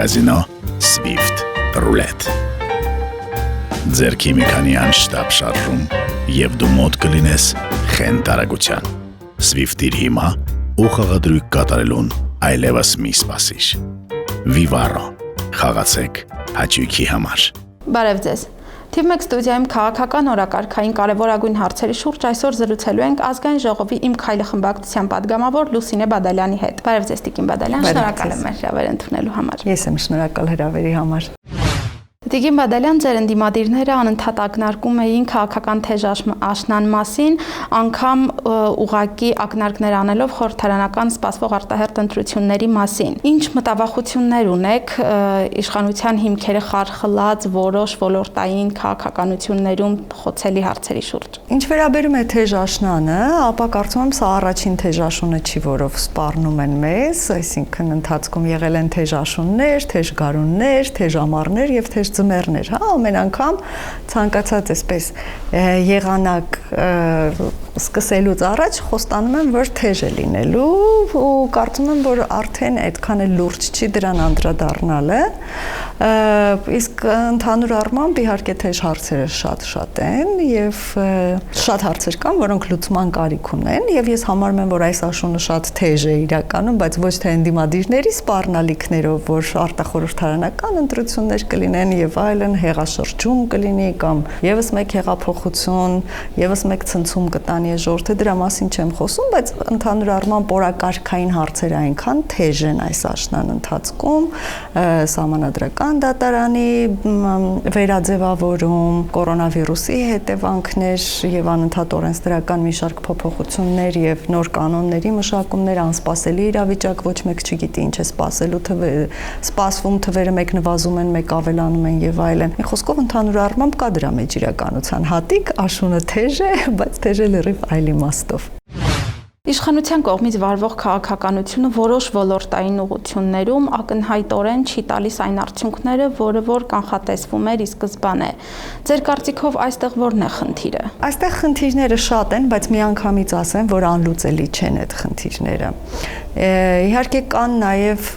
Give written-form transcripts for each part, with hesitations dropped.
կազինո Swift Roulette Ձերքի մի քանի անշտապ շարժում և դու մոտ կլինես խենթ արագության Swift-իր հիմա ու խաղադրույք կատարելուն այլևս մի սպասիր Vivaro խաղացեք հաճույքի համար Բարև ձեզ Թիվ 1 ստուդիայում քաղաքական օրակարգային կարևորագույն հարցերի շուրջ այսօր զրուցելու ենք ազգային ժողովի իմ քայլը խմբակցության падգամավոր Լուսինե Բադալյանի հետ Բարև ձեզ Տիկին Բադալյան շնորհակալ եմ մեր հրավերը ընդունելու համար Ես եմ շնորհակալ հրավերի համար Տիկին Բադալյան, ձեր ընդդիմադիրները անընդհատ ակնարկում էին քաղաքական թեժ աշնան մասին, անգամ ուղղակի ակնարկներ անելով խորհրդարանական սպասվող արտահերթ ընտրությունների մասին։ Ինչ մտավախություններ ունեք իշխանության հիմքերը խարխլած որոշ ոլորտային քաղաքականություններում խոցելի հարցերի շուրջ։ Ինչ վերաբերում է թեժ աշնանը, ապա կարծում եմ սա առաջին թեժ աշունը չի, որով սպառնում են մեզ, այսինքն ընթացքում եղել են թեժ աշուններ, թեժ գարուններ, թեժ ամառներ եւ թեժ ձմեռներ, հա, ամեն անգամ ցանկացած այսպես եղանակ սկսելուց առաջ խոստանում եմ, որ թեժ է լինելու ու կարծում եմ, որ արդեն այդքան էլ լուրջ չի դրան անդրադառնալը, իսկ ընդհանուր առմամբ իհարկե թեժ հարցերը շատ են եւ շատ հարցեր կան, որոնք լուծման կարիք ունեն եւ ես համարում եմ, որ այս աշունը շատ թեժ է իրականում, բայց ոչ թե ընդդիմադիրների սպառնալիքներով, որ արտախորհրդարանական ընտրություններ կլինեն եւ այլն հեղաշրջում կլինի կամ եւս մեկ հեղափոխություն, եւս մեկ ցնցում կտանի ժողովրդը դրա մասին չեմ խոսում, բայց ընդհանուր առմամբ օրակարգային հարցերը այնքան թեժ են այս աշնան ընթացքում, սահմանադրական դատարանի վերաձևավորում, կորոնավիրուսի հետևանքներ եւ անընդհատ օրենսդրական մի շարք փոփոխություններ եւ նոր կանոնների մշակումներ, անսպասելի իրավիճակ, ոչ մեկ չգիտի ինչ է սպասելու, սպասվում թվերը մեկ նվազում են, մեկ ավելանում են եւ այլն։ Մի խոսքով ընդհանուր առմամբ կա դրա մեջ իրականության հատիկ, աշունը թեժ է, բայց թեժ է լրիվ այլ իմաստով։ Իշխանության կողմից վարվող քաղաքականությունը որոշ ոլորտային ուղղություններում ակնհայտորեն չի տալիս այն արդյունքները, որը որ կանխատեսվում էր ի սկզբանե։ Ձեր կարծիքով այստեղ որն է խնդիրը։ Այստեղ խնդիրները շատ են, բայց միանգամից ասեմ, որ անլուծելի չեն այդ խնդիրները։ Իհարկե կան նաև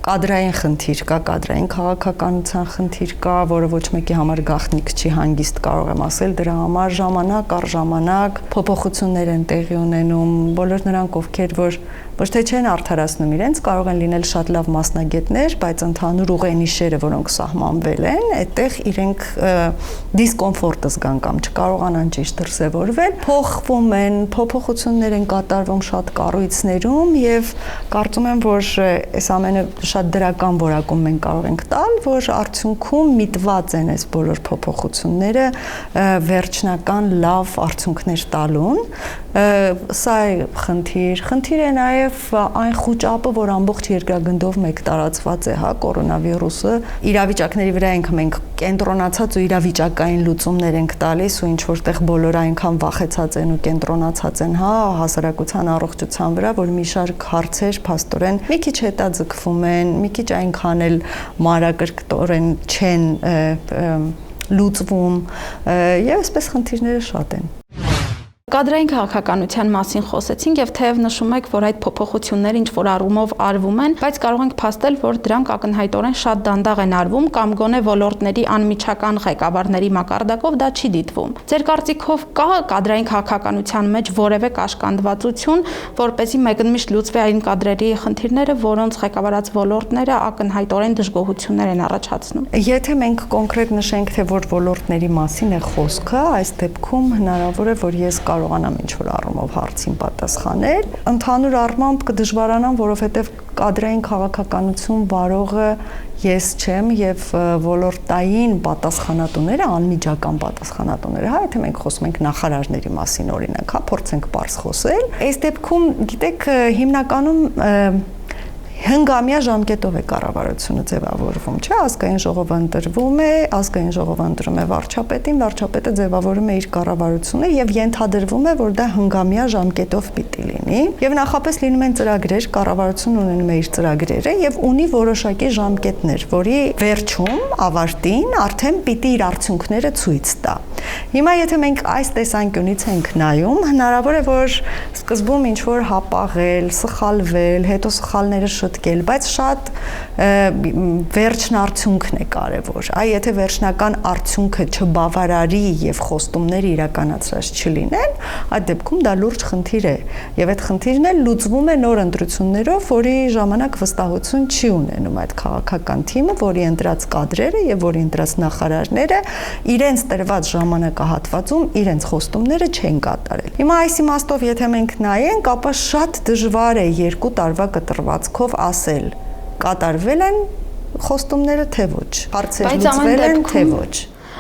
կադրային խնդիր կա, կադրային քաղաքականության խնդիր կա, որը ոչ մեկի համար գաղտնիք չի, հանգիստ կարող եմ ասել, դրա համար ժամանակ առ ժամանակ փոփոխություններ են տեղի ունենում, բոլոր նրանք ովքեր որ ոչ թե չեն արդարացնում իրենց, կարող են լինել շատ լավ մասնագետներ, բայց ընդհանուր ուղենիշերը, որոնք սահմանվել են, այդտեղ իրենք դիսկոմֆորտ զգան կամ չկարողանան ճիշտ դրսևորվել, փոխվում են, փոփոխություններ են կատարվում շատ կառույցներում եւ կարծում եմ, որ այս ամենը շատ դրական որակում մենք կարող ենք տալ, որ արդյունքում միտված են այս բոլոր փոփոխությունները վերջնական լավ արդյունքներ տալուն, սա է խնդիր է նաեւ այն խոճապը, որ ամբողջ երկրագնդով մեկ տարածված է, հա, կորոնավիրուսը, իրավիճակների վրա ենք մենք կենտրոնացած ու իրավիճակային լուծումներ ենք տալիս ու ինչ որտեղ բոլորը այնքան վախեցած են ու կենտրոնացած են, հա, հասարակության առողջության վրա, որ մի շարք հարցեր փաստորեն մի քիչ հետաձգվում են, մի քիչ այնքան էլ մանրակրկտորեն չեն լուծվում եւ այսպես խնդիրները շատ են։ Կադրային քաղաքականության մասին խոսեցինք եւ թեև նշում եք, որ այդ փոփոխությունները ինչ որ առումով արվում են, բայց կարող ենք փաստել, որ դրանք ակնհայտորեն շատ դանդաղ են արվում կամ գոնե ոլորտների անմիջական ղեկավարների մակարդակով դա չի դիտվում։ Ձեր կարծիքով կա կադրային քաղաքականության մեջ որևէ կաշկանդվածություն, որպեսզի մեկընդմիշտ լուծվի այն կադրերի խնդիրները, որոնց ղեկավարած ոլորտները ակնհայտորեն դժգոհություններ են առաջացնում։ Եթե մենք կոնկրետ նշենք, թե որ ոլորտների մասին է խոսքը, այս դեպքում հնարավոր է, որ ես կարողանամ ինչ-որ առումով հարցին պատասխանել, ընդհանուր առմամբ կդժվարանամ, որովհետև կադրային քաղաքականություն վարողը ես չեմ եւ ոլորտային պատասխանատուները, անմիջական պատասխանատուները, հա, եթե մենք խոսում ենք նախարարների մասին օրինակ, հա, փորձենք բարձ խոսել, այս դեպքում, գիտեք, հիմնականում հնգամյա ժամկետով է կառավարությունը ձևավորվում, չէ՞, ազգային ժողովը ընտրվում է, ազգային ժողովը ընտրում է վարչապետին, վարչապետը ձևավորում է իր կառավարությունը եւ ենթադրվում է, որ դա հնգամյա ժամկետով պիտի լինի։ Եվ նախապես լինում են ծրագրեր, կառավարությունը ունենում է իր ծրագրերը եւ ունի որոշակի ժամկետներ, որի վերջում ավարտին արդեն պիտի իր արդյունքները ցույց տա։ Հիմա եթե մենք այս տեսանկյունից ենք նայում, հնարավոր է որ սկզբում ինչ որ հապաղել, սխալվել, հետո սխալները շտկել, բայց շատ վերջնարդյունքն է կարևոր։ Այ եթե վերջնական արդյունքը չբավարարի եւ խոստումները իրականացրած չլինեն, այդ դեպքում դա լուրջ խնդիր է։ Եվ այդ խնդիրն էլ լուծվում է նոր ընտրություններով, որի ժամանակ վստահություն չի ունենում այդ քաղաքական թիմը, որի ընտրած կադրերը եւ որի ընտրած նախարարները իրենց տրված ժամանակահատվածում իրենց խոստումները չեն կատարել։ Հիմա այս իմաստով եթե մենք նայենք, ապա շատ դժվար է 2 տարվա կտրվածքով ասել կատարվել են խոստումները թե ոչ, հարցեր լուծվել են թե ոչ։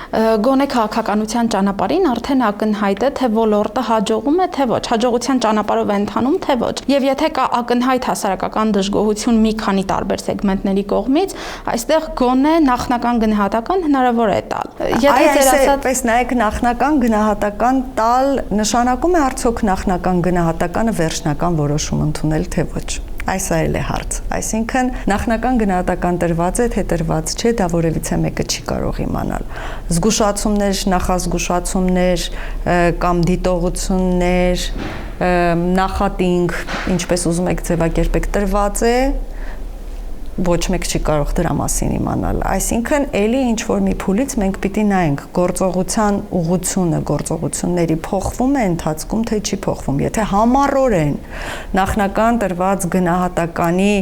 Գոնե քաղաքականության ճանապարհին արդեն ակնհայտ է, թե ոլորտը հաջողում է, թե ոչ, հաջողության ճանապարհով է ընթանում, թե ոչ։ Եվ եթե կա ակնհայտ հասարակական դժգոհություն մի քանի տարբեր սեգմենտների կողմից, այստեղ գոնե նախնական գնահատական հնարավոր է տալ։ Եթե ձեր ասած, նայեք, նախնական գնահատական տալ նշանակում է արդյոք նախնական գնահատականը վերջնական որոշում ընդունել, թե ոչ։ Այս այլ է հարց։ Այսինքն նախնական գնահատական տրված է, թե տրված չէ, դա որևիցե մեկը չի կարող իմանալ։ Զգուշացումներ, նախազգուշացումներ կամ դիտողություններ, նախատինք, ինչպես ուզում եք ձևակերպեք, տրված է, ոչ մեկ չի կարող դրա մասին իմանալ։ Այսինքն, ելի ինչ որ մի փուլից մենք պիտի նայենք գործողության ուղղությունը, գործողությունների փոխվում է ընթացքում, թե չի փոխվում։ Եթե համառորեն նախնական տրված գնահատականի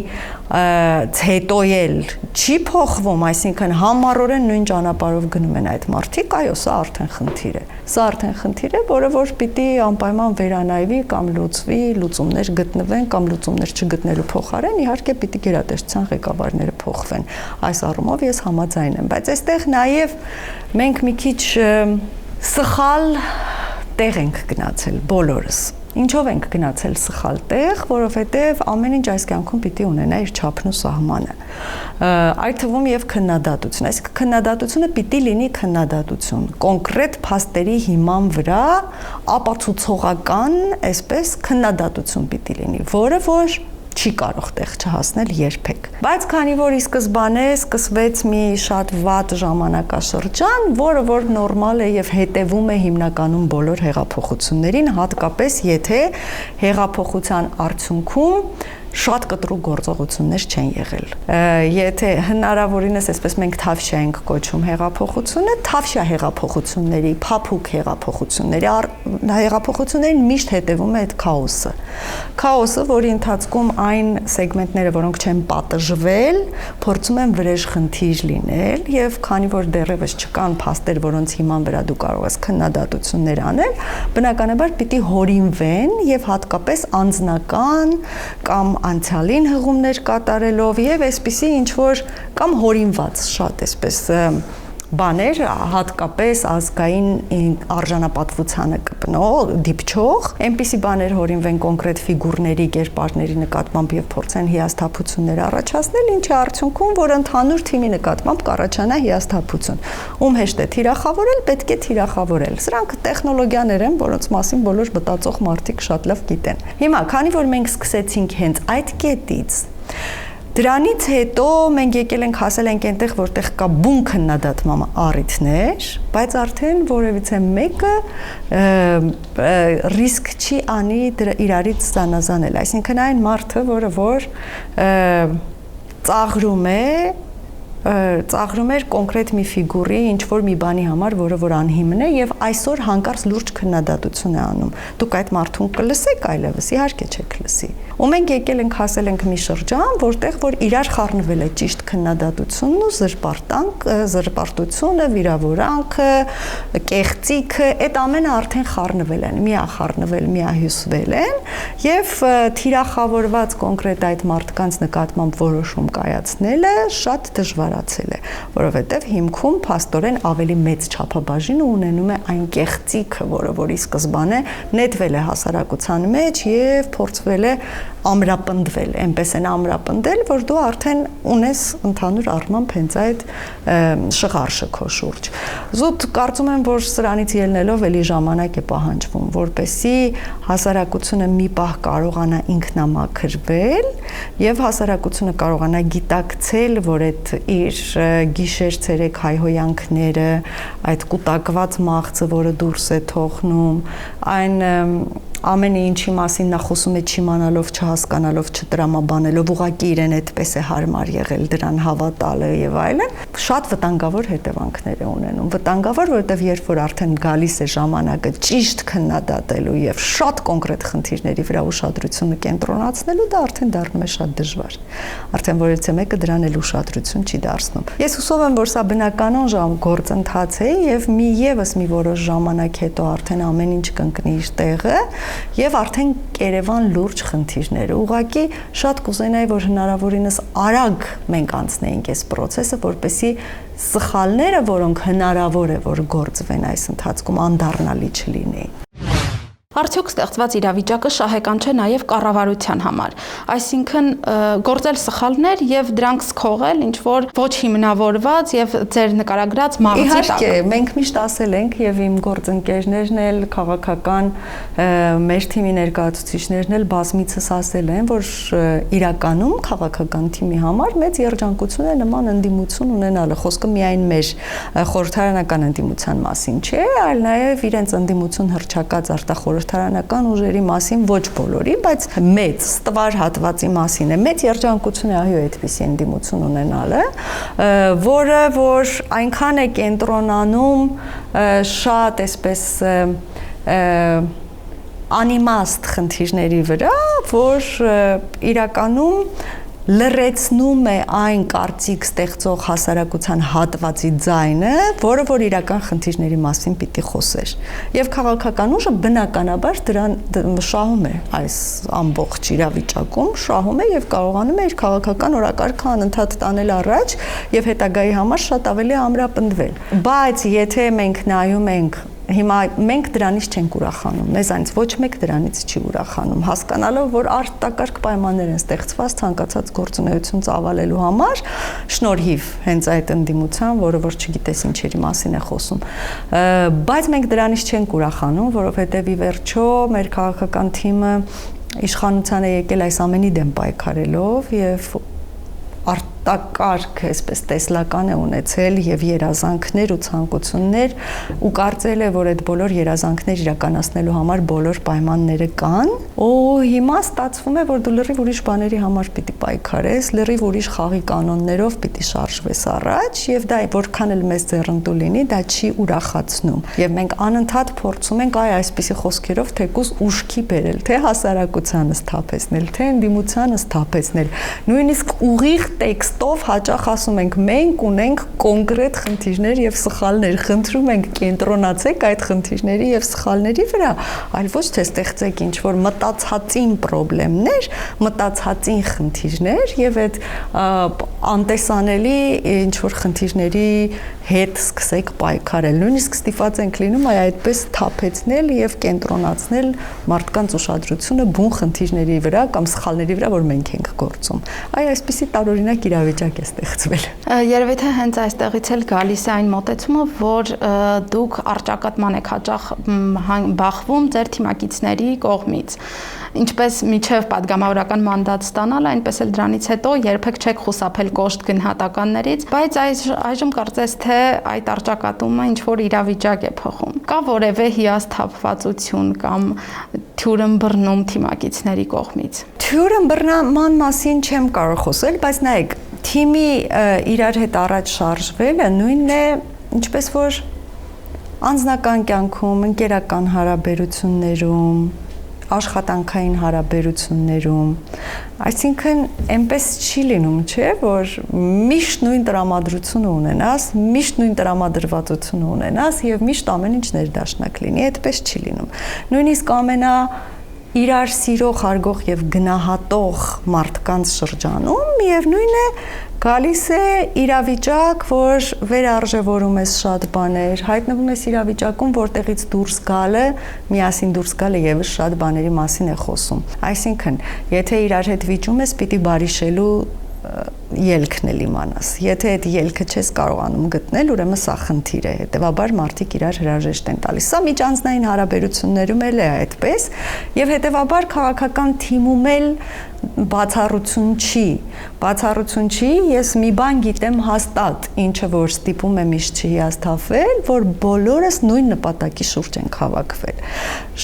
հետո էլ չի փոխվում, այսինքն համառորեն նույն ճանապարհով գնում են այդ մարդիկ, այո, սա արդեն խնդիր է։ Սա արդեն խնդիր է, որը որ պիտի անպայման վերանայվի կամ լուծվի, լուծումներ գտնվեն կամ լուծումներ չգտնելու փոխարեն, իհարկե պիտի գերատեսչության ղեկավարները փոխվեն։ Այս առումով ես համաձայն եմ, բայց այստեղ նաև մենք մի քիչ սխալ տեղ ենք գնացել բոլորս։ Ինչով ենք գնացել սխալ տեղ, որովհետև ամեն ինչ այս կյանքում պիտի ունենա իր չափն ու սահմանը։ Այդ թվում եւ քննադատություն, այսինքն քննադատությունը պիտի լինի քննադատություն, կոնկրետ փաստերի հիման վրա ապացուցողական, այսպես քննադատություն պիտի լինի, որը որ չի կարող տեղ չհասնել երբեք։ Բայց քանի որ ի սկզբանե սկսվեց մի շատ վատ ժամանակաշրջան, որը որ նորմալ է եւ հետեւում է հիմնականում բոլոր հեղափոխություններին, հատկապես եթե հեղափոխության արդյունքում շատ կտրուկ գործողություններ չեն եղել։ Եթե հնարավորինս այսպես մենք թավշյա ենք կոչում հեղափոխությունը, թավշյա հեղափոխությունների, փափուկ հեղափոխություններին միշտ հետևում է այդ քաոսը։ Քաոսը, որի ընթացքում այն սեգմենտները, որոնք չեն պատժվել, փորձում են վրեժ խնդիր լինել եւ քանի որ դեռևս չկան փաստեր, որոնց հիման վրա դու կարող ես քննադատություններ անել, բնականաբար պիտի հորինվեն եւ հատկապես անձնական կամ անցյալին հղումներ կատարելով եւ այսպիսի ինչ որ կամ հորինված շատ այսպես բաներ, հատկապես ազգային արժանապատվությանը դիպչող, այնպիսի բաներ հորինվեն կոնկրետ ֆիգուրների, կերպարների նկատմամբ եւ փորձեն հիասթափություններ առաջացնել, ինչի արդյունքում, որ ընդհանուր թիմի նկատմամբ կառաջանա հիասթափություն։ Ում հեշտ է թիրախավորել, պետք է թիրախավորել։ Սրանք տեխնոլոգիաներ են, որոնց մասին բոլոր մտածող մարդիկ շատ լավ գիտեն։ Հիմա, քանի որ մենք սկսեցինք հենց այդ կետից, դրանից հետո մենք եկել ենք հասել ենք այնտեղ, որտեղ կա բուն քննադատման առիթներ, բայց արդեն որևիցե մեկը ռիսկ չի անի իրարից զանազանել, այսինքն այն մարդը, որը որ ծաղրում էր կոնկրետ մի ֆիգուրի, ինչ որ մի բանի համար, որը որ անհիմն է եւ այսօր հանկարծ լուրջ քննադատություն է անում։ Դուք այդ մարդուն կլսեք այլևս, իհարկե չեք լսի։ Ու մենք եկել ենք հասել ենք մի շրջան, որտեղ որ իրար խառնվել է ճիշտ քննադատությունն ու զրպարտությունը, վիրավորանքը, կեղծիքը, այդ ամենը արդեն խառնվել են, միախառնվել, միահյուսվել են եւ թիրախավորված կոնկրետ այդ մարդկանց նկատմամբ որոշում կայացնելը շատ դժվարացել է, որովհետեւ հիմքում փաստորեն ավելի մեծ չափաբաժին ունենում է այն կեղծիքը, որը որ ի սկզբանե նետվել է հասարակության մեջ եւ փորձվել է ամրապնդվել, այնպես են ամրապնդել, որ դու արդեն ունես ընդհանուր առմամբ հենց այդ շղարշը քո շուրջ։ Զուտ կարծում եմ, որ սրանից ելնելով էլի ժամանակ է պահանջվում, որպեսզի հասարակությունը մի պահ կարողանա ինքնամաքրվել եւ հասարակությունը կարողանա գիտակցել, որ այդ իր գիշեր-ցերեկ հայհոյանքները, այդ կուտակված մաղձը, որը դուրս է թողնում, այն ամենը ինչի մասին նա խոսում է չիմանալով, չհասկանալով, չտրամաբանելով, ուղղակի իրեն այդպես է հարմար եղել դրան հավատալը եւ այլն, շատ վտանգավոր հետևանքներ է ունենում։ Վտանգավոր, որովհետեւ երբ որ արդեն գալիս է ժամանակը ճիշտ քննադատելու եւ շատ կոնկրետ խնդիրների վրա ուշադրությունը կենտրոնացնելու, դա արդեն դառնում է շատ դժվար։ Արդեն որևէ մեկը դրան էլ ուշադրություն չի դարձնում։ Ես հուսով եմ, որ սա բնականon գործընթաց է եւ մի որոշ ժամանակ հետո արդեն ամեն ինչ կընկնի իր տեղը եւ արդեն կերևան լուրջ խնդիրներ։ Ուղղակի շատ կուզենայի, որ հնարավորինս արագ մենք անցնեինք այս process-ը, որպեսզի սխալները, որոնք հնարավոր է, որ գործվեն այս ընթացքում, անդառնալի չլինեին։ Արդյոք ստեղծված իրավիճակը շահեկան չէ նաև կառավարության համար, այսինքն գործել սխալներ եւ դրանք սքողել ինչ որ ոչ հիմնավորված եւ ձեր նկարագրած մաղձի տակ։ Իհարկե, մենք միշտ ասել ենք եւ իմ գործընկերներն էլ, քաղաքական մեր թիմի ներկայացուցիչներն էլ բազմիցս ասել են, որ իրականում քաղաքական թիմի համար մեծ երջանկություն է նման ընդդիմություն ունենալը։ Խոսքը միայն մեր խորհրդարանական ընդդիմության մասին չէ, այլ նաեւ իրենց ընդդիմություն հռչակած արտախորհրդարանական ուժերի մասին ոչ բոլորի, բայց մեծ ստվար հատվածի մասին է։ Մեծ երջանկություն է այո այդպիսի ընդդիմություն ունենալը, որը որ այնքան է կենտրոնանում շատ այսպես անիմաստ խնդիրների վրա, որ իրականում լրացնում է այն կարծիք ստեղծող հասարակության հատվածի ձայնը, որը որ իրական խնդիրների մասին պիտի խոսեր։ Եվ քաղաքական ուժը բնականաբար դրան շահում է այս ամբողջ իրավիճակում, շահում է եւ կարողանում է իր քաղաքական օրակարգը անընդհատ տանել առաջ եւ հետագայի համար շատ ավելի ամրապնդվել։ Բայց եթե մենք նայում ենք Հիմա մենք դրանից չենք ուրախանում, մեզանից ոչ մեկ դրանից չի ուրախանում, հասկանալով, որ արտակարգ պայմաններ են ստեղծված ցանկացած գործունեություն ծավալելու համար, շնորհիվ հենց այդ ընդդիմության, որը որ չգիտես ինչերի մասին է խոսում։ Բայց մենք դրանից չենք ուրախանում, որովհետև ի վերջո մեր քաղաքական թիմը իշխանության է եկել այս ամենի դեմ պայքարելով եւ արտակարգ այսպես տեսլական է ունեցել եւ երազանքներ ու ցանկություններ ու կարծել է, որ այդ բոլոր երազանքներ իրականացնելու համար բոլոր պայմանները կան, ու հիմա ստացվում է, որ դու լրիվ ուրիշ բաների համար պիտի պայքարես, լրիվ ուրիշ խաղի կանոններով պիտի շարժվես առաջ եւ դա որքան էլ մեծ ձեռնտու լինի, դա չի ուրախացնում։ Եվ մենք անընդհատ փորձում ենք այսպիսի խոսքերով թեկուզ ուշքի բերել, թե հասարակությանը սթափեցնել, թե ընդդիմությանը սթափեցնել, նույնիսկ ուղիղ տեքստով հաճախ ասում ենք մենք ունենք կոնկրետ խնդիրներ եւ սխալներ, խնդրում ենք կենտրոնացեք այդ խնդիրների եւ սխալների վրա, այլ ոչ թե ստեղծեք ինչ որ մտածածին խնդիրներ, մտածածին խնդիրներ եւ այդ անտեսանելի ինչ որ խնդիրների հետ սկսեք պայքարել։ Նույնիսկ ստիպված ենք լինում այդպես թափեցնել եւ կենտրոնացնել մարդկանց ուշադրությունը բուն խնդիրների վրա կամ սխալների վրա, որ մենք ենք գործում։ Այսպիսի տարօրինակ իրավիճակ է ստեղծվել։ Երևի թե հենց այստեղից էլ գալիս է այն մոտեցումը, որ դուք առճակատման եք հաճախ բախվում ձեր թիմակիցների կողմից։ Ինչպես միջև падգամավորական մանդատ ստանալ, այնպես էլ դրանից հետո երբեք չեք խուսափել կոշտ գնահատականներից, բայց այժմ կարծես թե այդ առճակատումը ինչ որ իրավիճակ է փոխում։ Կա որևէ հիասթափվածություն կամ թյուրըմբռնում թիմակիցների կողմից։ Թյուրըմբռնման մասին չեմ կարող խոսել, բայց նայեք, թիմի իրար հետ առաջ շարժվելը նույնն է, ինչպես որ անձնական կյանքում, ընկերական հարաբերություններում, աշխատանքային հարաբերություններում, այսինքն այնպես չի լինում, չէ, որ միշտ նույն տրամադրությունը ունենաս, միշտ նույն տրամադրվածությունը ունենաս եւ միշտ ամեն ինչ ներդաշնակ լինի, այդպես չի լինում։ Նույնիսկ իրար սիրող, հարգող եւ գնահատող մարդկանց շրջանում միևնույն է Գալիս է իրավիճակ, որ վերարժևորում ես շատ բաներ, հայտնվում ես իրավիճակում, որտեղից դուրս գալը, միասին դուրս գալը եւս շատ բաների մասին է խոսում։ Այսինքն, եթե իրար հետ վիճում ես, պիտի բարիշելու ելքն էլ իմանաս։ Եթե այդ ելքը չես կարողանում գտնել, ուրեմն սա խնդիր է։ Հետևաբար մարդիկ իրար հրաժեշտ են տալիս։ Սա միջանձնային հարաբերություններում էլ է այդպես, եւ հետևաբար քաղաքական թիմում էլ բացառություն չի։ Բացառություն չի, ես մի բան գիտեմ հաստատ, ինչը որ ստիպում է միշտ չհիասթափվել, որ բոլորս նույն նպատակի շուրջ ենք հավաքվել։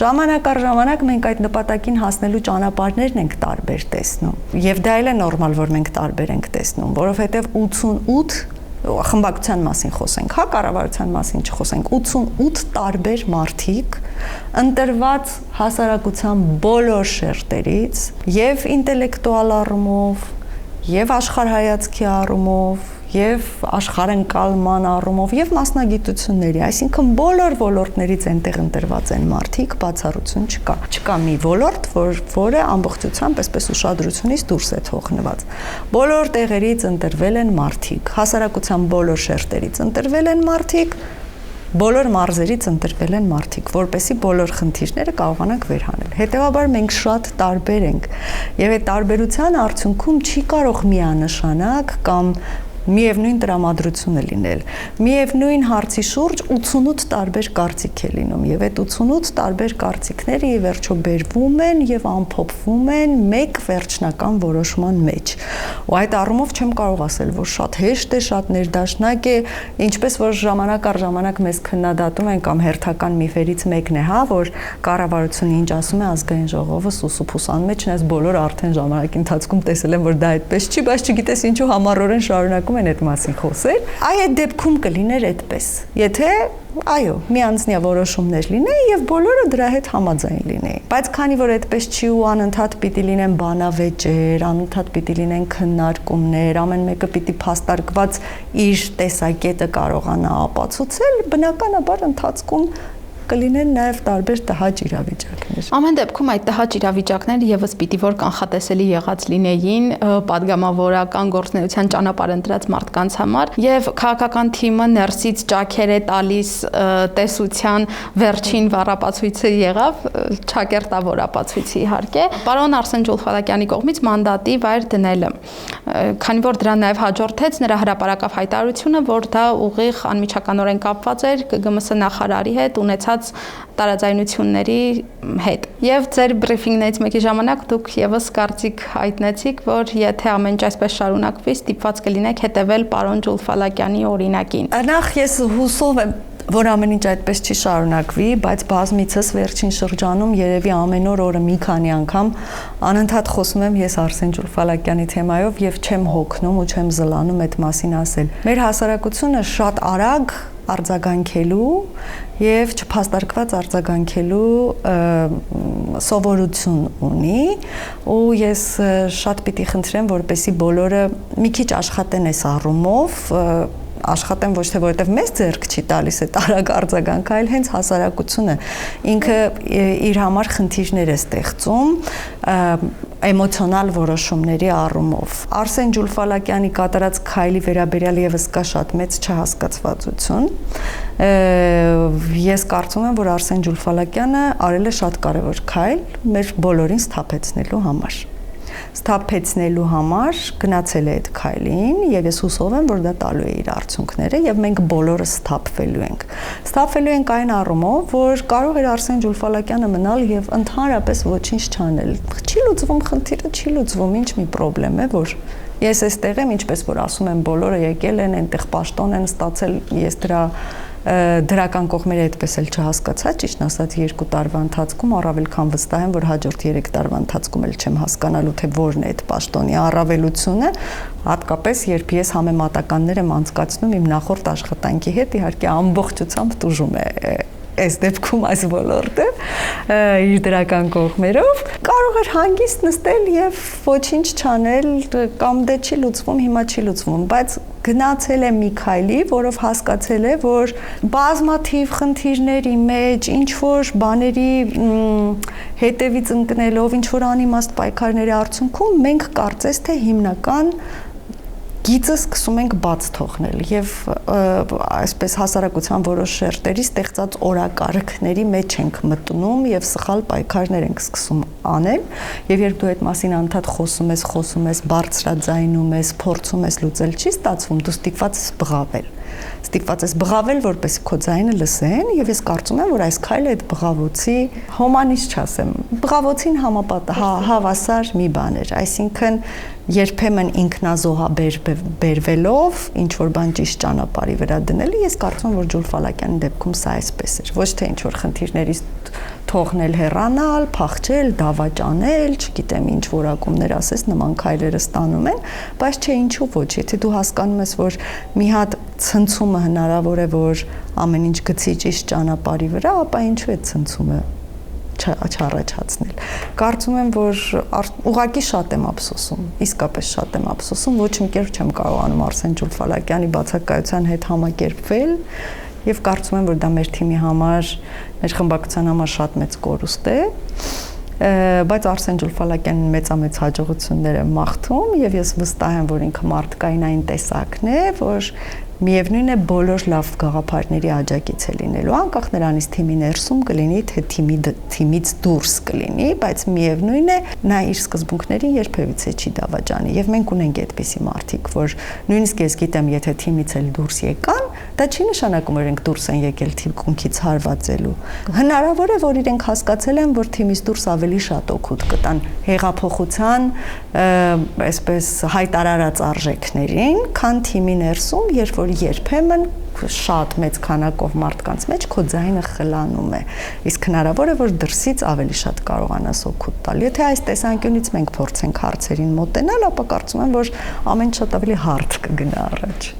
Ժամանակ առ ժամանակ մենք այդ նպատակին հասնելու ճանապարհներն ենք տարբեր տեսնում։ Եվ դա էլ է նորմալ, որ մենք տարբեր ենք տեսնում, որովհետև 88 խմբակցության մասին խոսենք, հա, կառավարության մասին չխոսենք, 88 տարբեր մարդիկ ընտրված հասարակության բոլոր շերտերից եւ ինտելեկտուալ առումով, եւ աշխարհայացքի առումով, եւ աշխարհընկալման առումով եւ մասնագիտությունների, այսինքն բոլոր ոլորտներից այնտեղ ընտրված են մարդիկ, բացառություն չկա։ Չկա մի ոլորտ, որը ամբողջությամբ այսպես ուշադրությունից դուրս է թողնված։ Բոլոր տեղերից ընտրվել են մարդիկ, հասարակության բոլոր շերտերից ընտրվել են մարդիկ, բոլոր մարզերից ընտրվել են մարդիկ, որպեսզի բոլոր խնդիրները կարողանանք վերհանել։ Հետևաբար մենք շատ տարբեր ենք, եւ այդ տարբերության արդյունքում չի կարող միանշանակ կամ միևնույն տրամադրությունը լինել։ Միևնույն հարցի շուրջ 88 տարբեր կարծիք է լինում, եւ այդ 88 տարբեր կարծիքները ի վերջո բերվում են եւ ամփոփվում են մեկ վերջնական որոշման մեջ։ Ու այդ առումով չեմ կարող ասել, որ շատ հեշտ է, շատ ներդաշնակ է, ինչպես որ ժամանակ առ ժամանակ մեզ քննադատում են կամ հերթական միֆերից մեկն է, հա, որ կառավարությունը ինչ ասում է ազգային ժողովը սուսուփուսան մեջ, ես բոլոր արդեն ժամանակի ընթացքում տեսել եմ, որ դա այդպես չի, բայց չգիտես ինչու համառորեն շարունակում են այդ մասին խոսել։ Այդ դեպքում կլիներ այդպես։ Եթե այո, միանձնյա որոշումներ լինեին եւ բոլորը դրա հետ համաձայն լինեին։ Բայց քանի որ այդպես չի ու անընդհատ պիտի լինեն բանավեճեր, անընդհատ պիտի լինեն քննարկումներ, ամեն մեկը պիտի փաստարկված իր տեսակետը կարողանա ապացուցել, բնականաբար ընթացքում կլինեն նաև տարբեր տհաճ իրավիճակներ։ Ամեն դեպքում այդ տհաճ իրավիճակները եւս պիտի որ կանխատեսելի եղած լինեին падգամավորական գործնեության ճանապարհ ընտրած մարդկանց համար, եւ քաղաքական թիմը ներսից ճաքեր է տալիս տեսության վերջին վառապացույցը եղավ, ճակերտավոր ապացույցի իհարկե, պարոն Արսեն Ջուլֆալակյանի կողմից մանդատի վայր դնելը, քանի որ դրան նաև հաջորդեց նրա հրապարակավ հայտարարությունը, որ դա ուղիղ անմիջականորեն կապված էր ԿԳՄՍ նախարարի հետ ունեցած տարաձայնությունների հետ։ Եվ ձեր բրիֆինգներից մեկի ժամանակ դուք եւս կարծիք հայտնեցիք, որ եթե ամեն ինչ այսպես շարունակվի, ստիպված կլինեք հետևել պարոն Ջուլֆալակյանի օրինակին։ Նախ ես հուսով եմ, որ ամեն ինչ այդպես չի շարունակվի, բայց բազմիցս վերջին շրջանում երևի ամեն օրը մի քանի անգամ անընդհատ խոսում եմ ես Արսեն Ջուլֆալակյանի թեմայով եւ չեմ հոգնում ու չեմ զլանում այդ մասին ասել։ Մեր հասարակությունը շատ արագ արձագանքելու եւ չփաստարկված արձագանքելու սովորություն ունի ու ես շատ պիտի խնդրեմ, որպեսզի բոլորը մի քիչ աշխատեն այս առումով, աշխատեն ոչ թե որովհետև մեզ ձեռք չի տալիս այդ արագ արձագանքը, այլ հենց հասարակությունը ինքը իր համար խնդիրներ է ստեղծում էմոցիոնալ որոշումների առումով։ Արսեն Ջուլֆալակյանի կատարած քայլի վերաբերյալ եւս կա շատ մեծ չհասկացվածություն։ Ես կարծում եմ, որ Արսեն Ջուլֆալակյանը արել է շատ կարևոր քայլ մեր բոլորին սթափեցնելու համար։ Սթափեցնելու համար գնացել է այդ քայլին եւ ես հուսով եմ, որ դա տալու է իր արդյունքները եւ մենք բոլորը սթափվելու ենք։ Սթափվելու ենք այն առումով, որ կարող է Արսեն Ջուլֆալակյանը մնալ եւ ընդհանրապես ոչինչ չանել։ Չի լուծվում խնդիրը, չի լուծվում, ինչ մի խնդրեմ է, որ ես այստեղ եմ, ինչպես որ ասում եմ, բոլորը եկել են, այնտեղ պաշտոն են ստացել, ես դրական կողմերը այդպես էլ չհասկացա, ճիշտ ասած 2 տարվա ընթացքում առավել քան վստահ եմ, որ հաջորդ 3 տարվա ընթացքում էլ չեմ հասկանալու, թե որն է այդ պաշտոնի առավելությունը, հատկապես երբ ես համեմատականներ եմ անցկացնում իմ նախորդ աշխատանքի հետ, իհարկե ամբողջությամբ տուժում է այս դեպքում այս ոլորտը իր դրական կողմերով կարող էր հանգիստ նստել եւ ոչինչ չանել կամ դե չի լուծվում, հիմա չի լուծվում, բայց գնացել է մի քայլի, որով հասկացել է, որ բազմաթիվ խնդիրների մեջ ինչ որ բաների հետևից ընկնելով, ինչ որ անիմաստ պայքարների արդյունքում մենք կարծես թե հիմնական գիծը սկսում ենք բաց թողնել եւ այսպես հասարակության որոշ շերտերի ստեղծած օրակարգների մեջ ենք մտնում եւ սխալ պայքարներ ենք սկսում անել եւ երբ դու այդ մասին անդադ խոսում ես, բարձրաձայնում ես, փորձում ես լուծել, չի ստացվում, դու ստիպված ես բղավել, որպեսզի քո ձայնը լսեն եւ ես կարծում եմ, որ այս քայլը այդ բղավոցի հոմանիշ չասեմ, բղավոցին հավասար մի բան էր, այսինքն երբեմն ինքնազոհաբերվելով ինչ որ բան ճիշտ ճանապարհի վրա դնելը ես կարծում եմ, որ Ջուլ Ֆալակյանի դեպքում սա այսպես էր, ոչ թե ինչ որ խնդիրներից թողնել հեռանալ, փախչել, դավաճանել, չգիտեմ ինչ որակումներ ասես նման քայլերը ստանում են, բայց չէ ինչու ոչ, եթե դու հասկանում ես, որ մի հատ ցնցումը հնարավոր է, որ ամեն ինչ գցի ճիշտ ճանապարհի վրա, ապա ինչու է ցնցումը չառաջացնել։ Կարծում եմ, որ ուղղակի շատ եմ ափսոսում, իսկապես շատ եմ ափսոսում, ոչ մի կերպ չեմ կարողանում Արսեն Ջուլ Ֆալակյանի բացակայության հետ համակերպվել եւ կարծում եմ, որ դա մեր թիմի համար, մեր խմբակցության համար շատ մեծ կորուստ է, բայց Արսեն Ջուլ Ֆալակյանին մեծամեծ հաջողություններ եմ մաղթում եւ ես վստահ եմ, որ ինքը մարդկային այն տեսակն է, որ միևնույն է բոլոր լավ գաղափարների աջակից է լինելու, անկախ նրանից թիմի ներսում կլինի, թե թիմից դուրս կլինի, բայց միևնույն է նա իր սկզբունքներին երբևիցե չի դավաճանի եւ մենք ունենք այդպիսի մարդիկ, որ նույնիսկ ես գիտեմ, եթե թիմից էլ դուրս եկան, դա չի նշանակում, որ իրենք դուրս են եկել թիմքից հարվածելու։ Հնարավոր է, որ իրենք հասկացել են, որ թիմից դուրս ավելի շատ օգուտ կտան հեղափոխության, այսպես հայտարարած արժեքներին, քան թիմի ներսում, երբ որ երբեմն շատ մեծ քանակով մարդկանց մեջ քո ձայնը խլանում է, իսկ հնարավոր է, որ դրսից ավելի շատ կարողանաս օգուտ տալ։ Եթե այս տեսանկյունից մենք փորձենք հարցերին մոտենալ, ապա կարծում եմ, որ ամեն շատ ավելի հարթ կգնա առաջ։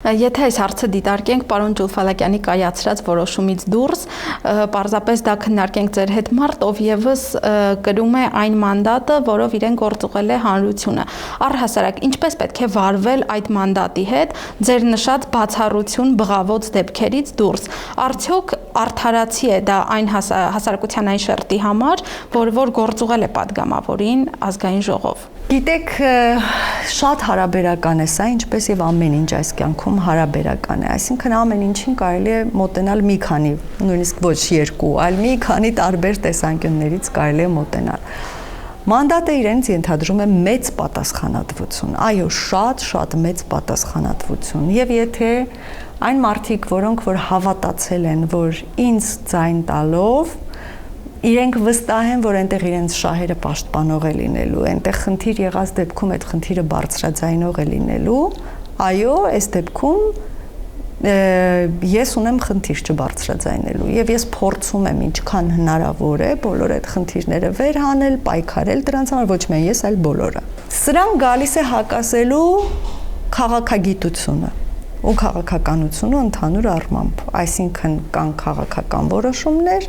Եթե այս հարցը դիտարկենք պարոն Ջուլ Ֆալակյանի կայացրած որոշումից դուրս, պարզապես դա քննարկենք ձեր հետ մարդ, ով եւս կրում է այն մանդատը, որով իրեն գործուղել է հանրությունը։ Առհասարակ, ինչպես պետք է վարվել այդ մանդատի հետ, ձեր նշած բացառություն բղավոց դեպքերից դուրս։ Արդյոք արդարացի է դա այն հասարակության այն շերտի համար, որ գործուղել է падգամավորին ազգային ժողով։ Գիտեք, շատ հարաբերական է սա, ինչպես եւ ամեն ինչ այս կյանքում հարաբերական է, այսինքն ամեն ինչին կարելի է մոտենալ մի քանի, նույնիսկ ոչ երկու, այլ մի քանի տարբեր տեսանկյուններից կարելի է մոտենալ։ Մանդատը իրենց ենթադրում է մեծ պատասխանատվություն, այո, շատ մեծ պատասխանատվություն, եւ եթե այն մարդիկ, որոնք որ հավատացել են, որ ինձ ձայն տալով իրենք վստահ են, որ այնտեղ իրենց շահերը պաշտպանող է լինելու, այնտեղ խնդիր եղած դեպքում այդ խնդիրը բարձրաձայնող է լինելու, այո, այս դեպքում ես ունեմ խնդիր չբարձրաձայնելու եւ ես փորձում եմ ինչքան հնարավոր է բոլոր այդ խնդիրները վերհանել, պայքարել դրանց համար, ոչ միայն ես, այլ բոլորը։ Սրան գալիս է հակասելու քաղաքագիտությունը ու քաղաքականությունը ընդհանուր առմամբ, այսինքն կան քաղաքական որոշումներ,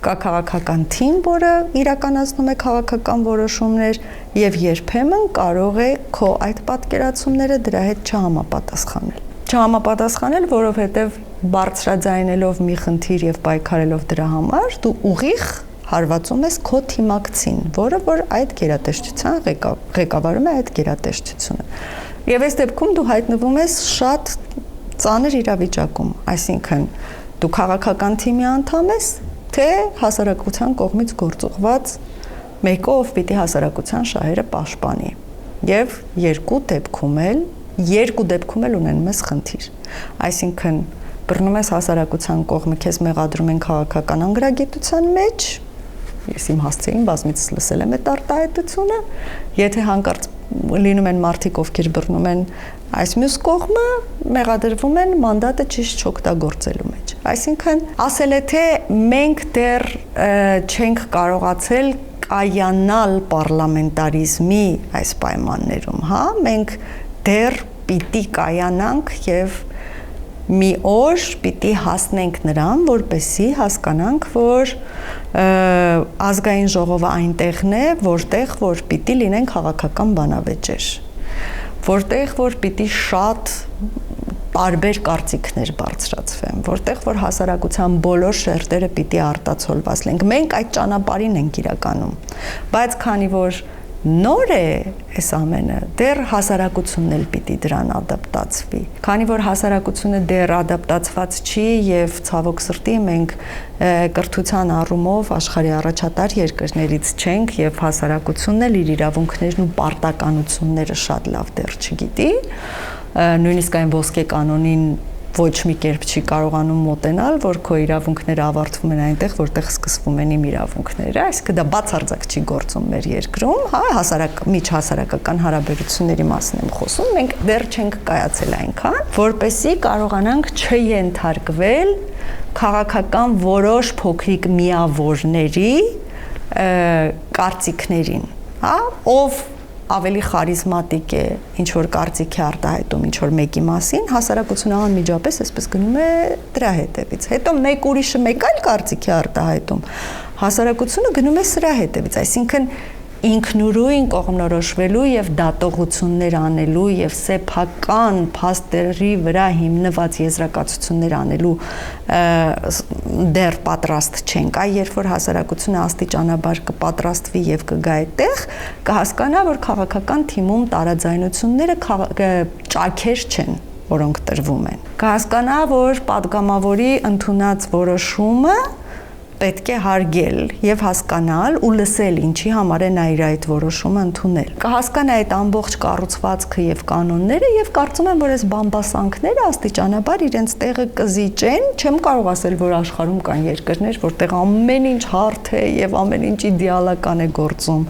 կա քաղաքական թիմ, որը իրականացնում է քաղաքական որոշումներ եւ երբեմն կարող է քո այդ պատկերացումները դրա հետ չհամապատասխանել, որովհետեւ բարձրաձայնելով մի խնդիր եւ պայքարելով դրա համար դու ուղիղ հարվածում ես քո թիմակցին, որը որ այդ գերատեսչության ղեկավարում է այդ գերատեսչությունը։ Եվ այս դեպքում դու հայտնվում ես շատ ծանր իրավիճակում, այսինքն դու քաղաքական թիմի անդամ ես, թե հասարակության կողմից գործուղված մեկը, ով պիտի հասարակության շահերը պաշտպանի։ Եվ երկու դեպքում էլ ունենում ես խնդիր։ Այսինքն բռնում ես հասարակության կողմը, քեզ մեղադրում են քաղաքական անգրագիտության մեջ, ես իմ հասցեին բազմիցս լսել եմ այդ արտահայտությունը, եթե հանկարծ լինում են մարդիկ, ովքեր բռնում են այս մյուս կողմը, մեղադրվում են մանդատը ճիշտ չօգտագործելու մեջ։ Այսինքն ասել է, թե մենք դեռ չենք կարողացել կայանալ պարլամենտարիզմի այս պայմաններում, հա, մենք դեռ պիտի կայանանք եւ մի օր պիտի հասնենք նրան, որպեսզի հասկանանք, որ ազգային ժողովը այնտեղն է, որտեղ որ պիտի լինեն քաղաքական բանավեճեր, որտեղ որ պիտի շատ տարբեր կարծիքներ բարձրացվեն, որտեղ որ հասարակության բոլոր շերտերը պիտի արտացոլված լինենք։ Մենք այդ ճանապարհին ենք իրականում, բայց քանի որ նոր է այս ամենը, դեռ հասարակությունն էլ պիտի դրան ադապտացվի։ Քանի որ հասարակությունը դեռ ադապտացված չի եւ ցավոք սրտի մենք կրթության առումով աշխարհի առաջատար երկրներից չենք եւ հասարակությունն էլ իր իրավունքներն ու պարտականությունները շատ լավ դեռ չգիտի, նույնիսկ այն ոսկե կանոնին ոչ մի կերպ չի կարողանում մոտենալ, որ քո իրավունքները ավարտվում են այնտեղ, որտեղ սկսվում են իմ իրավունքները, այսինքն դա բացարձակ չի գործում մեր երկրում, հա, միջհասարակական հարաբերությունների մասին եմ խոսում, մենք դեռ չենք կայացել այնքան, որպեսզի կարողանանք չենթարկվել քաղաքական որոշ փոքրիկ միավորների կարծիքներին, հա, ով ավելի խարիզմատիկ է, ինչ որ կարծիք է արտահայտում, ինչ որ մեկի մասին, հասարակությունը անմիջապես այսպես գնում է դրա հետևից։ Հետո մեկ ուրիշը մեկ այլ կարծիք է արտահայտում, հասարակությունը գնում է սրա հետևից, այսինքն ինքնուրույն կողմնորոշվելու եւ դատողություններ անելու եւ սեփական փաստերի վրա հիմնված եզրակացություններ անելու դեռ պատրաստ չենք։ Այ երբ որ հասարակությունը աստիճանաբար կպատրաստվի եւ կգա այդտեղ, կհասկանա, որ քաղաքական թիմում տարաձայնությունները ճաքեր չեն, որոնք տրվում են։ Կհասկանա, որ падգամավորի ընդունած որոշումը պետք է հարգել եւ հասկանալ ու լսել ինչի համար է նա իր այդ որոշումը ընդունել։ Կհասկանա այդ ամբողջ կառուցվածքը եւ կանոնները եւ կարծում եմ, որ այս բամբասանքները աստիճանաբար իրենց տեղը կզիջեն։ Չեմ կարող ասել, որ աշխարհում կան երկրներ, որտեղ ամեն ինչ հարթ է եւ ամեն ինչ իդեալական է գործում,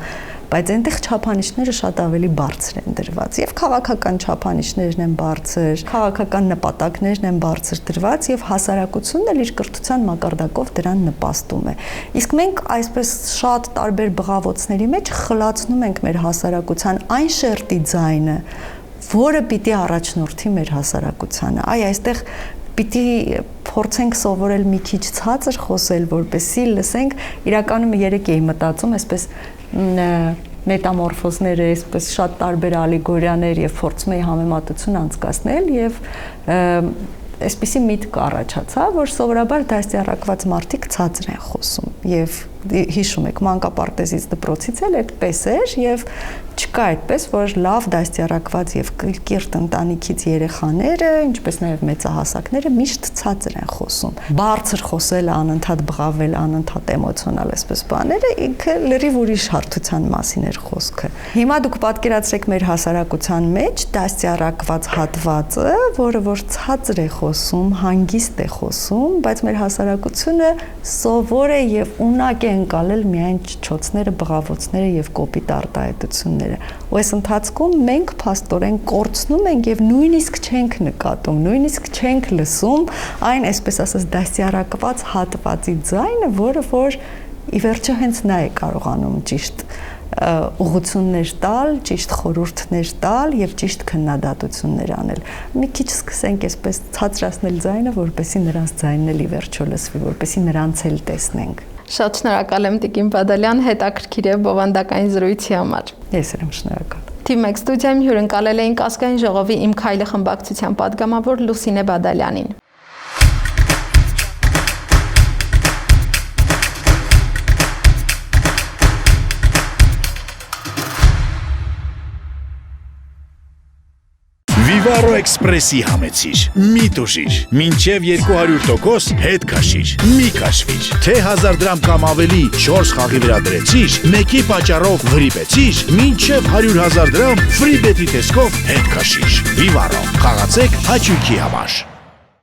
բայց այնտեղ չափանիշները շատ ավելի բարձր են դրված եւ քաղաքական չափանիշներն են բարձր, քաղաքական նպատակներն են բարձր դրված եւ հասարակությունն էլ իր կրթության մակարդակով դրան նպաստում է։ Իսկ մենք այսպես շատ տարբեր բղավոցների մեջ խլացնում ենք մեր հասարակության այն շերտի ձայնը, որը պիտի առաջնորդի մեր հասարակությանը։ Այ այստեղ պիտի փորձենք սովորել մի քիչ ցածր խոսել, որպեսզի լսենք, իրականում երեք էի մտածում, այսպես մետամորֆոզները, այսպես շատ տարբեր ալեգորիաներ եւ փորձում էի համեմատություն անցկացնել եւ այսպիսի միտք առաջացավ, որ սովորաբար դաստիարակված մարդիկ ցածր են խոսում եւ հիշում եք մանկապարտեզից դպրոցից էլ այդպես էր եւ չկա այդպես, որ լավ դաստիարակված եւ կիրթ ընտանիքից երեխաները, ինչպես նաեւ մեծահասակները միշտ ցածր են խոսում։ Բարձր խոսելը, անընդհատ բղավել, անընդհատ էմոցիոնալ այսպես բաները, ինքը լրիվ ուրիշ հարթության մասին էր խոսքը։ Հիմա դուք պատկերացրեք մեր հասարակության մեջ դաստիարակված հատվածը, որը որ ցածր է խոսում, հանգիստ է խոսում, բայց մեր հասարակությունը սովոր է եւ ունակ է ընկալել միայն չոցները, բղավոցները եւ կոպիտ արտահայտությունները։ Ու այս ընթացքում մենք փաստորեն կորցնում ենք եւ նույնիսկ չենք նկատում, նույնիսկ չենք լսում այն, այսպես ասած, դաստիարակված հատվածի ձայնը, որը որ ի վերջո հենց նա է կարողանում ճիշտ ուղղություններ տալ, ճիշտ խորհուրդներ տալ եւ ճիշտ քննադատություններ անել։ Մի քիչ սկսենք այսպես ցածրացնել ձայնը, որպեսզի նրանց ձայնն էլ ի վերջո լսվի, որպեսզի նրանց էլ տեսնենք։ Շատ շնորհակալ եմ Տիկին Բադալյան հետաքրքիր եւ բովանդակային զրույցի համար։ Ես եմ շնորհակալ։ Թիմ 1 ստուդիայում հյուրընկալել էինք ազգային ժողովի Իմ քայլը խմբակցության падգամավոր Լուսինե Բադալյանին։ Vivaro Express-ի համեցիր, մի տուժիր, մինչև 200% հետ քաշիր, մի քաշվիր, թե 1000 դրամ կամ ավելի 4 խաղի վրա դրեցիր, մեկի պատճառով վրիպեցիր, մինչև 100,000 դրամ free bet-ի տեսքով հետ քաշիր, Vivaro, խաղացեք հաճույքի համար։